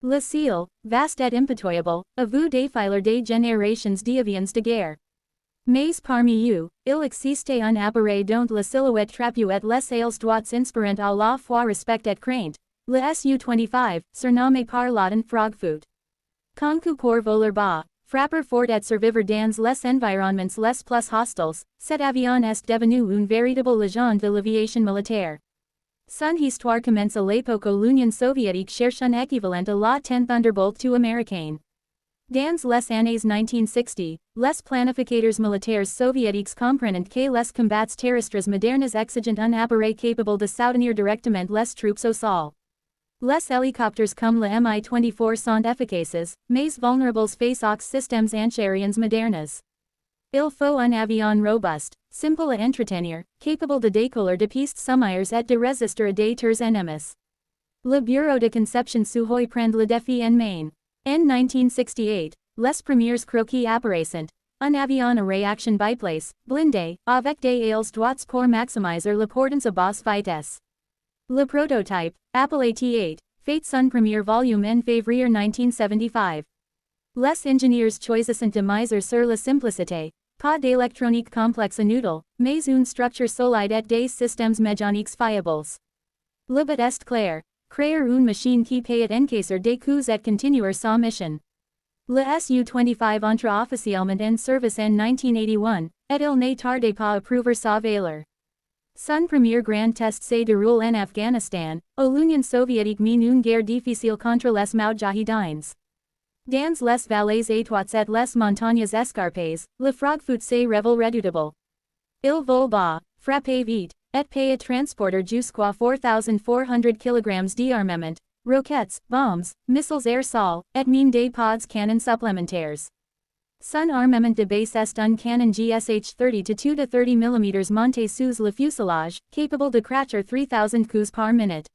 Le ciel, vaste et impitoyable, à vous défiler des générations d'avions de guerre. Mais parmi eux, il existe un appareil dont la silhouette trapue et les ailes droites inspirant à la fois respect et crainte, le Su-25, surnommé par l'Auton Frogfoot. Conçu pour voler bas, frapper fort et survivre dans les environnements les plus hostiles, cet avion est devenu une véritable légende de l'aviation militaire. Son histoire commence à l'époque où l'Union soviétique cherche un équivalent à la 10 Thunderbolt II américaine. Dans les années 1960, les planificateurs militaires soviétiques comprennent que les combats terrestres modernes exigent un appareil capable de soutenir directement les troupes au sol. Les hélicoptères comme le Mi-24 sont efficaces, mais vulnérables face aux systèmes antiaériens modernes. Il faut un avion robuste, simple à entretenir, capable de décoller de pistes sommaires et de résister à des tirs ennemis. Le bureau de conception Sukhoï prend le défi en main. En 1968, les premiers croquis apparaissent, un avion à réaction biplace, blindé, avec des ailes droites pour maximiser la portance à basse vitesse. Le prototype, appelé T8, fait son premier volume en février 1975. Les ingénieurs choisissent de miser sur la simplicité, pas d'électronique complexe inutile, mais une structure solide et des systèmes mécaniques fiables. Le but est clair. Créer une machine qui peut encaisser des coups et continuer sa mission. Le Su-25 entra officiellement en service en 1981, et il ne tarde pas à prouver sa valeur. Son premier grand test se déroule en Afghanistan, où l'Union soviétique mène une guerre difficile contre les Moudjahidines. Dans les vallées étroites et les montagnes escarpées, le Frogfoot se révèle redoutable. Il vole bas, frappe vite, et peut transporter jusqu'à 4,400 kg d'armement, roquettes, bombes, missiles air-sol, et même des pods canons supplémentaires. Son armement de base est un canon GSH-30 to 30 mm monté sous le fuselage, capable de cracher 3000 coups par minute.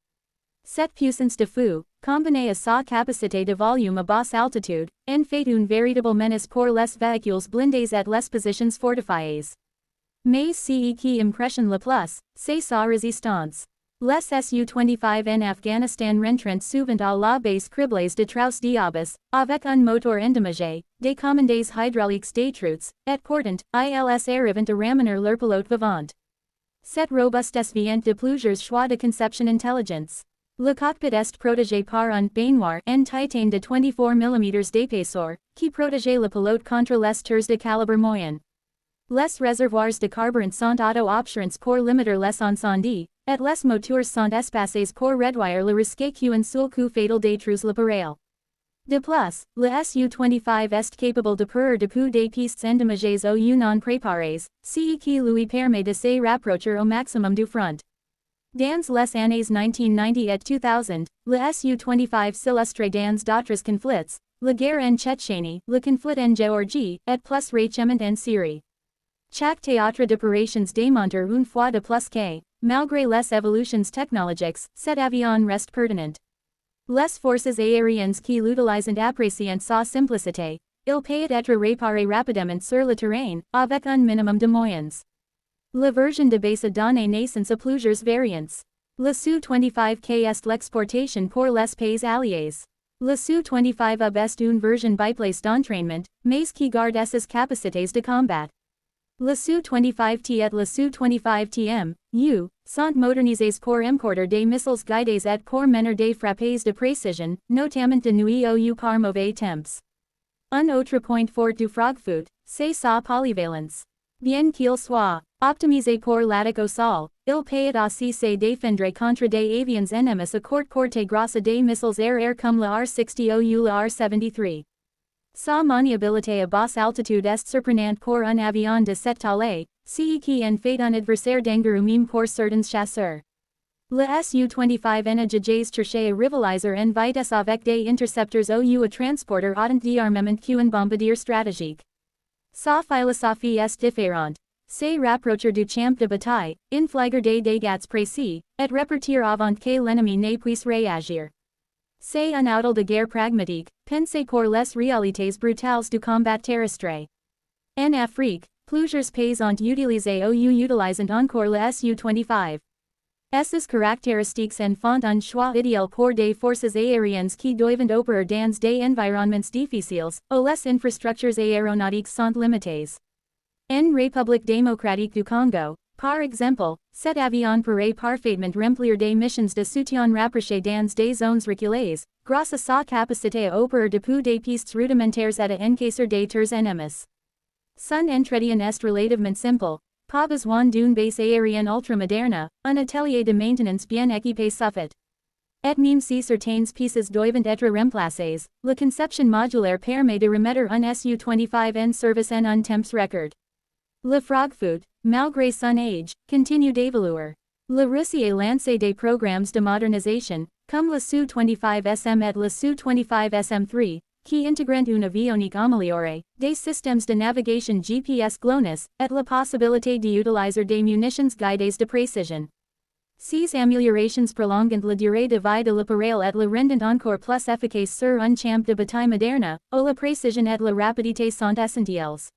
Cette puissance de feu, combinée à sa capacité de volume à basse altitude, en fait une véritable menace pour les véhicules blindés et les positions fortifiées. Mais ce qui impressionne le plus, c'est sa résistance. Les Su-25 en Afghanistan rentrent souvent à la base criblés de trousses d'obus, avec un moteur endommagé, des commandes hydrauliques détruites, et portant, ils arrivent à ramener leur pilote vivant. Cette robustesse vient de plusieurs choix de conception intelligence. Le cockpit est protégé par un baignoire en titane de 24 mm d'épaisseur, qui protège le pilote contre les tirs de calibre moyen. Les réservoirs de carburant sont auto-obturants pour limiter les incendies, et les moteurs sont espacés pour réduire le risque qu'un seul coup fatal détruise l'appareil. De plus, le Su-25 est capable de peur depuis des pistes endommagées ou non préparées, ce qui lui permet de se rapprocher au maximum du front. Dans les années 1990 et 2000, le Su-25 s'illustre dans d'autres conflits, la guerre en Tchétchénie, le conflit en Géorgie, et plus récemment en Syrie. Chaque théâtre d'opérations démontre une fois de plus que, malgré les évolutions technologiques, cet avion reste pertinent. Les forces aériennes qui l'utilisent apprécient sa simplicité, il peut être réparé rapidement sur le terrain, avec un minimum de moyens. La version de base a donné naissance à plusieurs variants. Le Su-25 est l'exportation pour les pays alliés. Le Su-25 est une version biplace d'entraînement, mais qui garde ses capacités de combat. Le Su-25T et le Su-25TM, sont modernisés pour importer des missiles guidés et pour mener des frappes de précision, notamment de nuit ou par mauvais temps. Un autre point fort du Frogfoot, c'est sa polyvalence. Bien qu'il soit optimisé pour l'attaque au sol, il peut aussi se défendre contre des avions ennemis à courte portée grâce à des missiles air-air comme le R-60 ou le R-73. Sa maniabilité à basse altitude est surprenante pour un avion de cette taille, ce qui en fait un adversaire dangereux même pour certains chasseurs. Le Su-25 en a déjà cherché à rivaliser en vitesse avec des intercepteurs ou à transporter autant d'armement qu'un bombardier stratégique. Sa philosophie est différente. Se rapprocher du champ de bataille, infliger des dégâts précis, et repartir avant que l'ennemi ne puisse réagir. C'est un outil de guerre pragmatique, pensé pour les réalités brutales du combat terrestre. En Afrique, plusieurs pays ont utilisé ou utilisent encore le Su-25. Essas caractéristiques enfant un choix idéal pour des forces aériennes qui doivent opérer dans des environnements difficiles, ou les infrastructures aéronautiques sont limitées. En République démocratique du Congo, par exemple, cet avion pourrait parfaitement remplir des missions de soutien rapproché dans des zones reculées, grâce à sa capacité à opérer depuis des pistes rudimentaires et à encaisser des tirs ennemis. Son entretien est relativement simple. Pas besoin d'une base aérienne ultramoderne, un atelier de maintenance bien équipé suffit. Et même si certaines pièces doivent être remplacées, la conception modulaire permet de remettre un Su-25 en service en un temps record. Le Frogfoot, malgré son âge, continue d'évoluer. La Russie a lancé des programmes de modernisation, comme le Su-25 SM et le Su-25 SM3, qui integrent une avionique améliorée, des systèmes de navigation GPS GLONASS, et la possibilité d'utiliser des munitions guidées de précision. Ces améliorations prolongent la durée de vie de l'appareil et la rendent encore plus efficace sur un champ de bataille moderne, où la précision et la rapidité sont essentielles.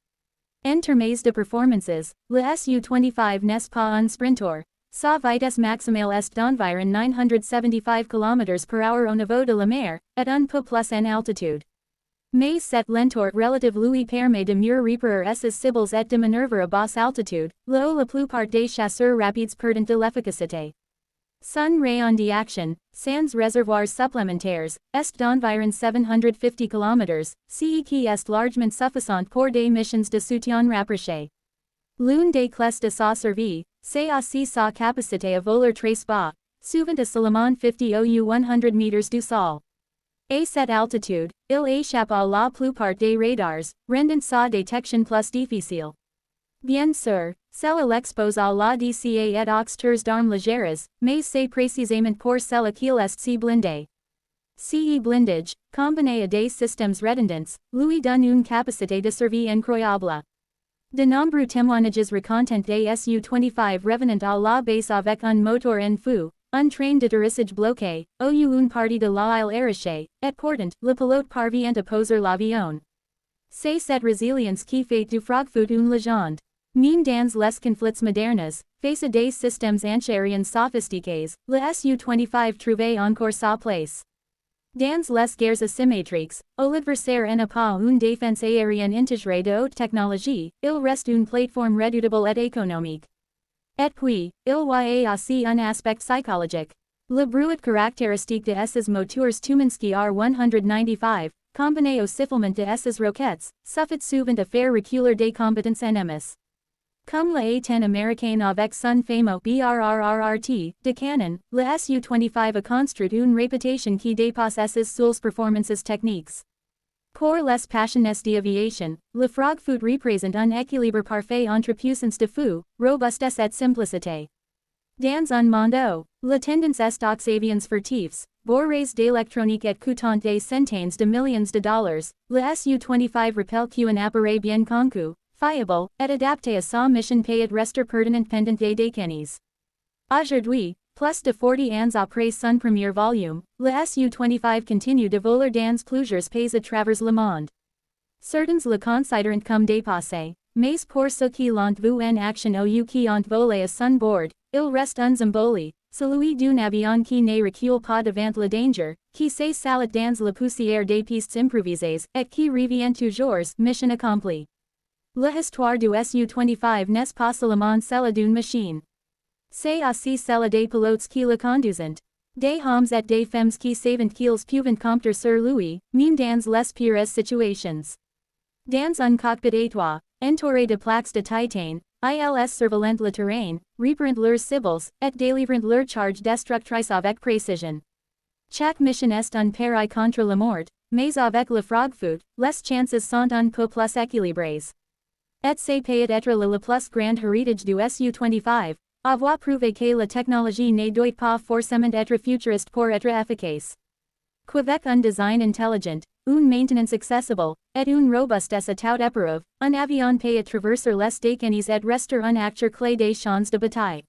En termes de performances, le Su-25 n'est pas un sprinter. Sa vitesse maximale est d'environ 975 km/h au niveau de la mer, et un peu plus en altitude. Mais cette lenteur relative lui permet de mieux repérer ses cibles et de manœuvrer à basse altitude, là où la plupart des chasseurs rapides perdent de l'efficacité. Son rayon d'action, sans réservoirs supplémentaires, est d'environ 750 km, ce qui est largement suffisant pour des missions de soutien rapproché. L'une des clés de sa survie, c'est aussi sa capacité à voler très bas, souvent à seulement 50 ou 100 mètres du sol. À cette altitude, il échappe à la plupart des radars, rendant sa détection plus difficile. Bien sûr, cela l'expose à la DCA et aux tirs d'armes légères, mais c'est précisément pour cela qu'il est si blindé. Ce blindage, combiné à des systèmes redondants, lui donne une capacité de survie incroyable. De nombreux témoignages racontent des Su-25 revenant à la base avec un moteur en feu, un train d'atterrissage bloqué, ou une partie de l'aile arrachée, et pourtant, le pilote parvient à poser l'avion. C'est cette résilience qui fait du Frogfoot une légende. Même dans les conflits modernes, face à des systèmes antiaériens sophistiqués, le Su-25 trouvait encore sa place. Dans les guerres asymétriques, où l'adversaire n'a pas une défense aérienne intégrée de haute technologie, il reste une plateforme redoutable et économique. Et puis, il y a aussi un aspect psychologique. Le bruit caractéristique de ses moteurs Tumansky R195, combiné au sifflement de ses roquettes, suffit souvent à faire reculer des combattants ennemis. Comme l'A-10 américain avec son fameux BRRRRT de canon, le Su-25 a construit une réputation qui dépasse ses seules performances techniques. Pour les passionnés d'aviation, le Frogfoot représente un équilibre parfait entre puissance de feu, robustesse et simplicité. Dans un monde où la tendance est aux avions furtifs, bourrés d'électronique et coûtant des centaines de millions de dollars, le Su-25 rappelle qu'un appareil bien conçu, fiable, et adapté à sa mission peut rester pertinent pendant des décennies. Aujourd'hui, plus de 40 ans après son premier volume, le Su-25 continue de voler dans plusieurs pays à travers le monde. Certains le considèrent comme dépassé, mais pour ceux qui l'ont vu en action ou qui ont volé à son bord, il reste un symbole, celui d'un avion qui ne recule pas devant le danger, qui se salit dans la poussière des pistes improvisées, et qui revient toujours, mission accomplie. L'histoire du Su-25 n'est pas seulement celle d'une machine. C'est aussi celle des pilotes qui le conduisent. Des hommes et des femmes qui savent qu'ils peuvent compter sur lui, même dans les pires situations. Dans un cockpit étroit, entouré de plaques de titane, ils surveillent le terrain, repèrent leurs cibles, et délivrent leur charge destructrice avec précision. Chaque mission est un pari contre la mort, mais avec le Frogfoot, les chances sont un peu plus équilibrées. Et c'est peut-être le plus grand héritage du Su-25, avoir prouvé que la technologie ne doit pas forcément être futuriste pour être efficace. Qu'avec un design intelligent, une maintenance accessible, et une robustesse à toute épreuve, un avion peut traverser les décennies et rester un acteur clé des champs de bataille.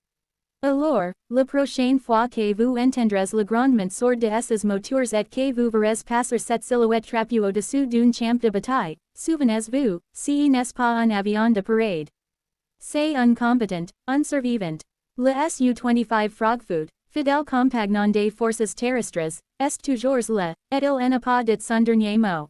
Alors, la prochaine fois que vous entendrez le grondement sourd de ses moteurs et que vous verrez passer cette silhouette trapue au-dessus d'un champ de bataille, souvenez-vous, ce n'est pas un avion de parade. C'est un combattant, un survivant. Le Su-25 Frogfoot, fidèle compagnon des forces terrestres, est toujours là, et il n'a pas de son dernier mot.